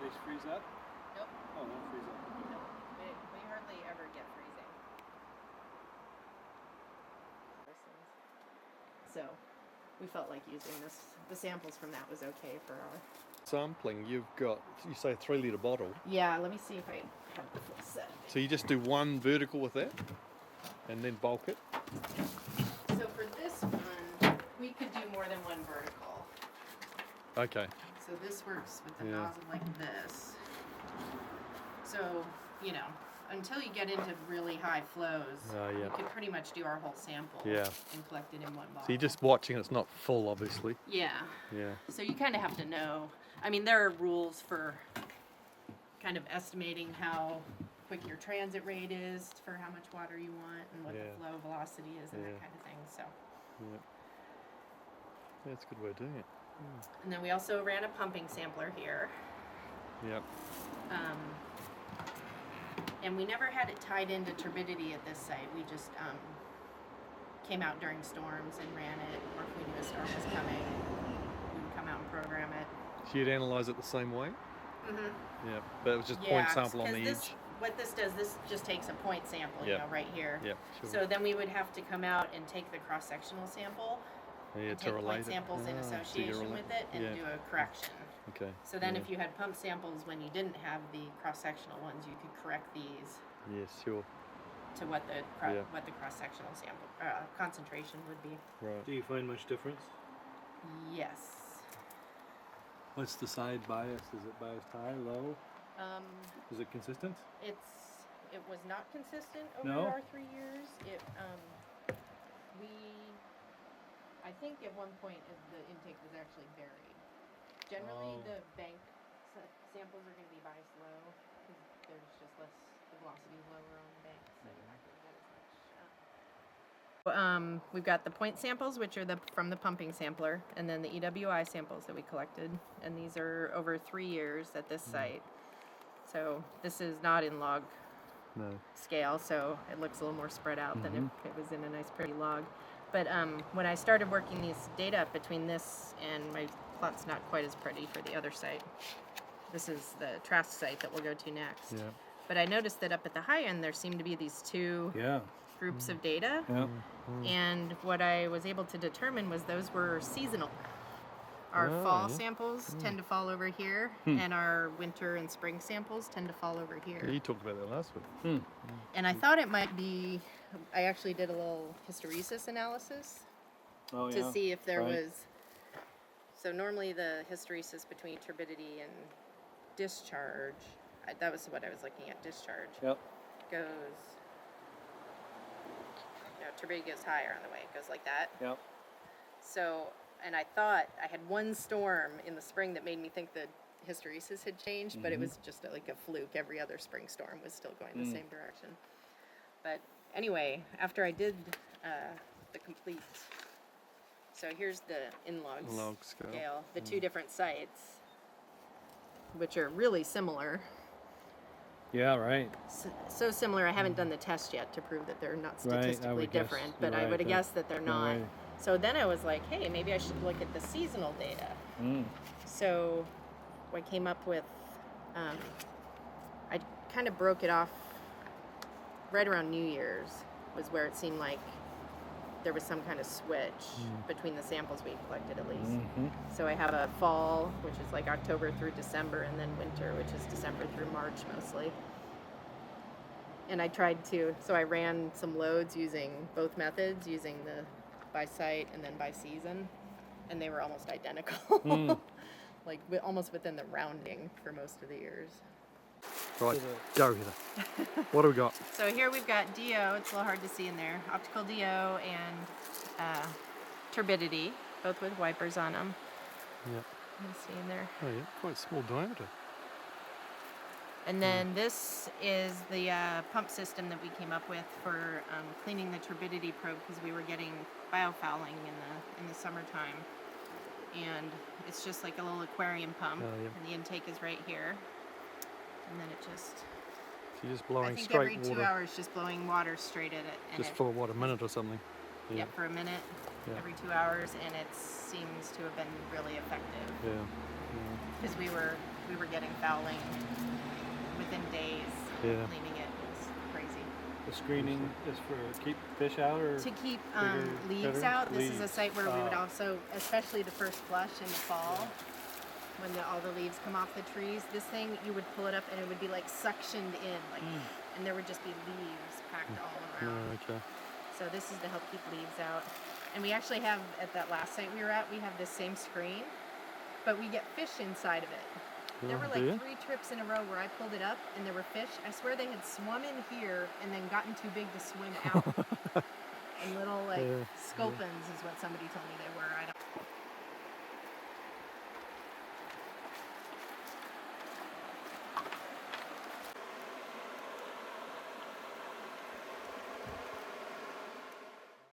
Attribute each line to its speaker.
Speaker 1: fish freeze up?
Speaker 2: Nope.
Speaker 1: Oh, don't freeze up.
Speaker 2: Nope. We hardly ever get freezing. So we felt like using this. The samples from that was okay for our...
Speaker 3: Sampling, you've got, you say a 3 litre bottle.
Speaker 2: Yeah, let me see if I have the full set.
Speaker 3: So you just do one vertical with that and then bulk it?
Speaker 2: So for this one, we could do more than one vertical.
Speaker 3: Okay.
Speaker 2: So this works with the nozzle like this. So, you know, until you get into really high flows, you could pretty much do our whole sample and collect it in one bottle.
Speaker 3: So you're just watching, it's not full, obviously.
Speaker 2: Yeah.
Speaker 3: Yeah.
Speaker 2: So you kind of have to know. I mean, there are rules for kind of estimating how quick your transit rate is for how much water you want and what the flow velocity is and that kind of thing. So.
Speaker 3: Yeah. That's a good way of doing it.
Speaker 2: And then we also ran a pumping sampler here.
Speaker 3: Yep.
Speaker 2: And we never had it tied into turbidity at this site. We just came out during storms and ran it, or if we knew a storm was coming, we would come out and program it.
Speaker 3: So you'd analyse it the same way?
Speaker 2: Mm-hmm.
Speaker 3: Yeah, but it was just point sample on the edge.
Speaker 2: What this does, this just takes a point sample, you know, right here.
Speaker 3: Yeah, sure.
Speaker 2: So then we would have to come out and take the cross-sectional sample, and take point samples in association with it, and do a correction.
Speaker 3: Okay.
Speaker 2: So then if you had pump samples when you didn't have the cross-sectional ones, you could correct these.
Speaker 3: Yes, sure.
Speaker 2: To what the cross-sectional sample concentration would be.
Speaker 3: Right.
Speaker 1: Do you find much difference?
Speaker 2: Yes.
Speaker 1: What's the side bias? Is it biased high, low? Is it consistent?
Speaker 2: It was not consistent over our 3 years. I think at one point the intake was actually buried. Generally, the bank samples are going to be biased low because there's just less, the velocity is lower on the bank, so you're not going to get as much. We've got the point samples, which are from the pumping sampler, and then the EWI samples that we collected, and these are over 3 years at this site. So this is not in log scale, so it looks a little more spread out than if it was in a nice pretty log. But when I started working these data up between this and my plot's not quite as pretty for the other site. This is the Trask site that we'll go to next. Yeah. But I noticed that up at the high end there seemed to be these two groups of data. Yeah. And what I was able to determine was those were seasonal. Our fall samples tend to fall over here, and our winter and spring samples tend to fall over here.
Speaker 3: Yeah, you talked about that last week.
Speaker 2: And I thought it might be, I actually did a little hysteresis analysis to see if there was, so normally the hysteresis between turbidity and discharge, that was what I was looking at, discharge, goes, turbidity goes higher on the way, it goes like that. Yep. So, and I thought I had one storm in the spring that made me think the hysteresis had changed, but it was just like a fluke. Every other spring storm was still going the same direction. But anyway, after I did the complete, so here's the in-log scale, the two different sites, which are really similar.
Speaker 1: Yeah, right.
Speaker 2: So similar, I haven't done the test yet to prove that they're not statistically different, but I would have guessed that they're not. Right. So then I was like, hey, maybe I should look at the seasonal data. So I came up with, I kind of broke it off right around New Year's was where it seemed like there was some kind of switch between the samples we collected at least. So I have a fall, which is like October through December, and then winter, which is December through March mostly. And I tried to, so I ran some loads using both methods, using the by site and then by season, and they were almost identical. Like almost within the rounding for most of the years.
Speaker 3: Right, go Heather. What do we got?
Speaker 2: So here we've got DO, it's a little hard to see in there, optical DO and turbidity, both with wipers on them. Yeah. You can see in there.
Speaker 3: Oh yeah, quite small diameter.
Speaker 2: And then this is the pump system that we came up with for cleaning the turbidity probe because we were getting biofouling in the summertime. And it's just like a little aquarium pump, and the intake is right here. And then it just...
Speaker 3: So you're just blowing straight
Speaker 2: water. I think
Speaker 3: every
Speaker 2: 2 hours just blowing water straight at it.
Speaker 3: Just for what, a minute or something?
Speaker 2: Yeah, for a minute, every 2 hours, and it seems to have been really effective. Yeah. Because we were we were getting fouling within days.
Speaker 3: Yeah.
Speaker 2: Cleaning it was crazy.
Speaker 1: The screening is for keep fish out or
Speaker 2: To keep
Speaker 1: bigger
Speaker 2: leaves
Speaker 1: critters?
Speaker 2: out. This is a
Speaker 1: Leaves.
Speaker 2: site where we would also, especially the first flush in the fall, when all the leaves come off the trees, this thing, you would pull it up and it would be like suctioned in, like, and there would just be leaves packed all around.
Speaker 3: Okay.
Speaker 2: So this is to help keep leaves out. And we actually have, at that last site we were at, we have this same screen, but we get fish inside of it. There were
Speaker 3: do ya?
Speaker 2: like 3 trips in a row where I pulled it up and there were fish. I swear they had swum in here and then gotten too big to swim out. And little like sculpins is what somebody told me they were. I don't